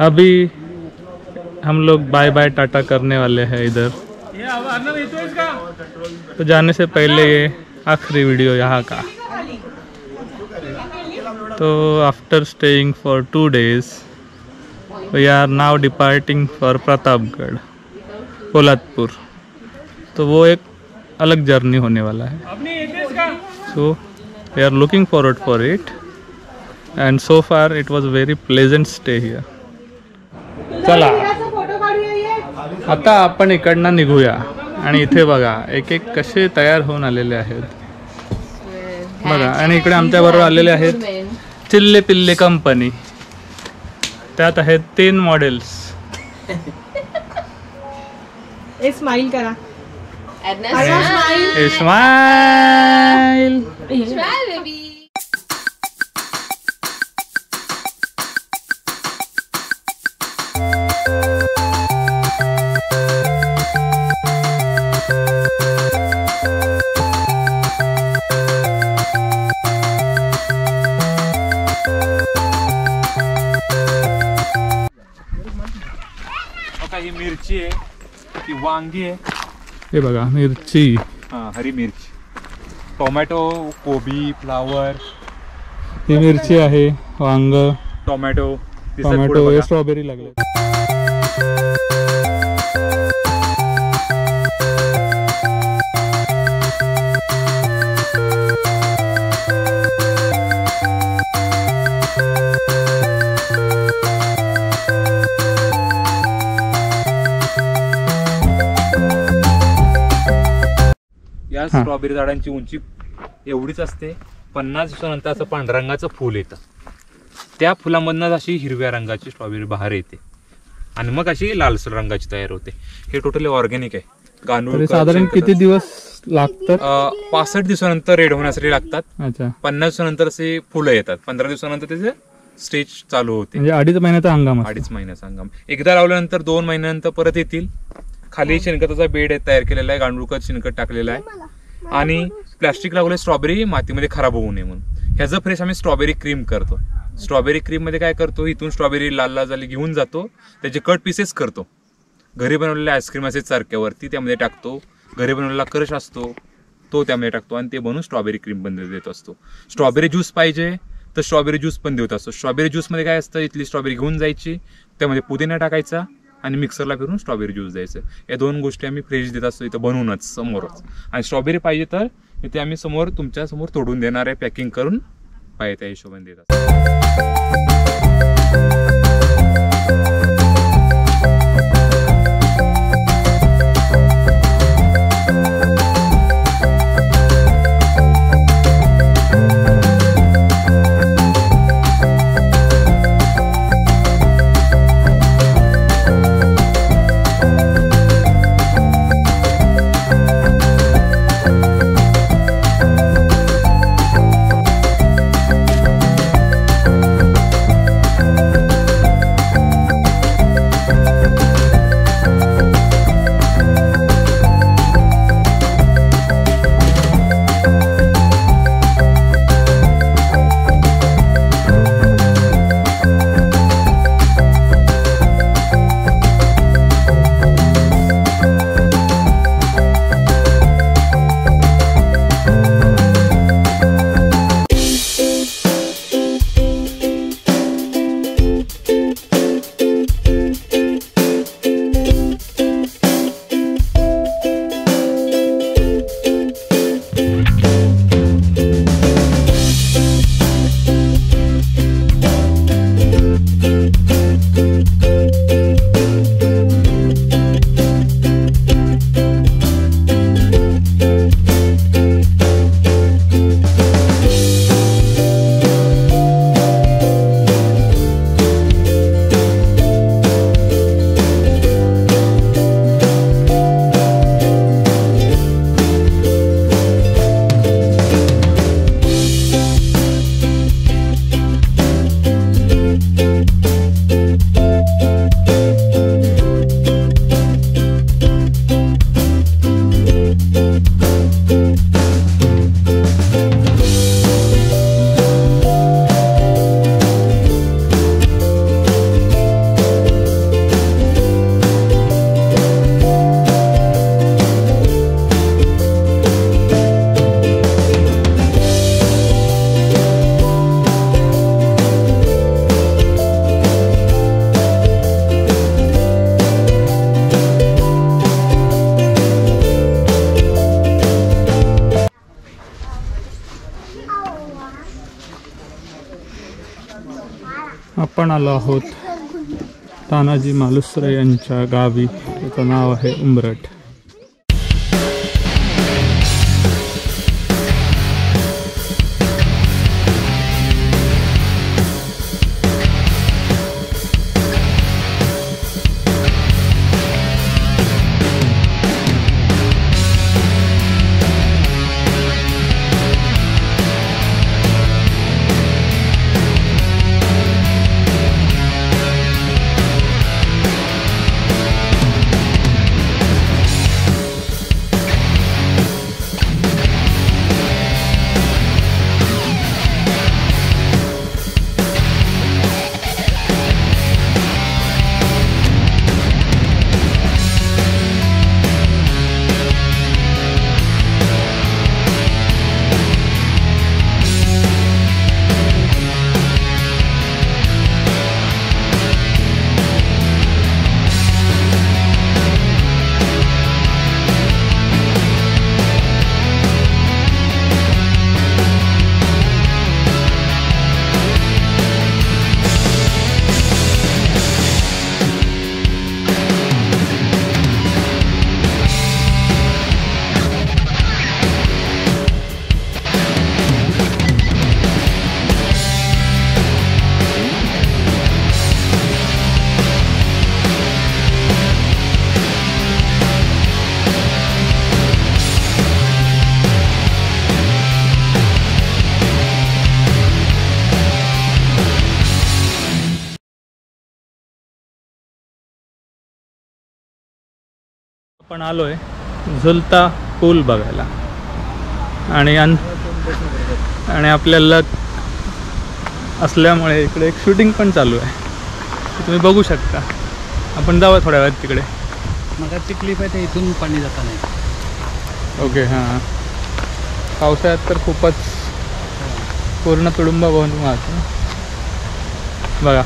अभी हम लोग bye bye Tata करने वाले हैं इधर। तो जाने से पहले ये आखिरी वीडियो यहाँ का। तो after staying for 2 days we are now departing for Pratapgarh Poladpur. तो वो एक अलग जर्नी होने वाला है। So we are looking forward for it and so far it was very pleasant stay here. चला आता आपण इकडनं निघूया आणि इथे बघा एक एक कसे तयार होऊन आलेले आहेत बघा। आणि इकडे आमच्या बरोबर आलेले आहेत चिल्ले पिल्ले कंपनी। त्यात आहेत 3 मॉडेल्स। स्माइल करा। Smile baby. ही मिरची आहे, ही वांगी आहे, हे बघा मिरची, हरी मिरची, टोमॅटो, कोबी, फ्लावर, ही मिरची आहे, वांग, टोमॅटो, टोमॅटो, स्ट्रॉबेरी लागले। या स्ट्रॉबेरी झाडांची उंची एवढीच असते। 50 दिवसानंतर असं पांढऱ्या रंगाचं फूल येतं। त्या फुलामधनं अशी हिरव्या रंगाची स्ट्रॉबेरी बाहेर येते आणि मग अशी लालसर रंगाची तयार होते। हे टोटली ऑर्गॅनिक आहे। गांडूळ साधारण किती दिवस लागतात? 65 दिवसानंतर रेड होण्यासाठी लागतात। अच्छा, 50 दिवसानंतर असे फुलं येतात। 15 दिवसानंतर त्याचे स्टेज चालू होते। म्हणजे 2.5 महिन्याचा हंगाम। 2.5 महिन्याचा हंगाम। एकदा लावल्यानंतर 2 महिन्यानंतर परत येतील। खाली शेणखताचा बेड तयार केलेला आहे, गांडूळखत शेणखत टाकलेलं आहे आणि प्लास्टिक लावले स्ट्रॉबेरी मातीमध्ये खराब होऊ नये म्हणून। ह्याचं फ्रेश आम्ही स्ट्रॉबेरी क्रीम करतो। स्ट्रॉबेरी क्रीम मध्ये काय करतो, इथून स्ट्रॉबेरी लाल लाल झाली घेऊन जातो, त्याचे कट पीसेस करतो, घरी बनवलेले आईस्क्रीम असे चारक्यावरती त्यामध्ये टाकतो, घरी बनवलेला क्रश असतो तो त्यामध्ये टाकतो आणि ते बनवून स्ट्रॉबेरी क्रीम पण देत असतो। स्ट्रॉबेरी ज्यूस पाहिजे तर स्ट्रॉबेरी ज्यूस पण देत असतो। स्ट्रॉबेरी ज्यूस मध्ये काय असतं, इथली स्ट्रॉबेरी घेऊन जायची, त्यामध्ये पुदिना टाकायचा आणि मिक्सरला फिरून स्ट्रॉबेरी ज्यूस द्यायचं। या 2 गोष्टी आम्ही फ्रेश देत असतो इथं बनवूनच समोरच। आणि स्ट्रॉबेरी पाहिजे तर इथे आम्ही समोर तुमच्या समोर तोडून देणार आहे, पॅकिंग करून पाहिजे त्या हिशोबाने देत असतो। आपण आलो आहोत तानाजी मालुसरे यांच्या गावी. त्याचं नाव आहे उंबरठ. आपण आलोय झुलता पूल बघायला आणि आपल्या लक असल्यामुळे इकडे एक शूटिंग पण चालू आहे. तुम्ही बघू शकता. आपण जाऊया थोड्या वेळात तिकडे. मगाची क्लिप आहे ते इथून पाणी जाता नाही. ओके. हां, पावसाळ्यात तर खूपच पूर्ण तुडुंब वाहून वाहतो बघा.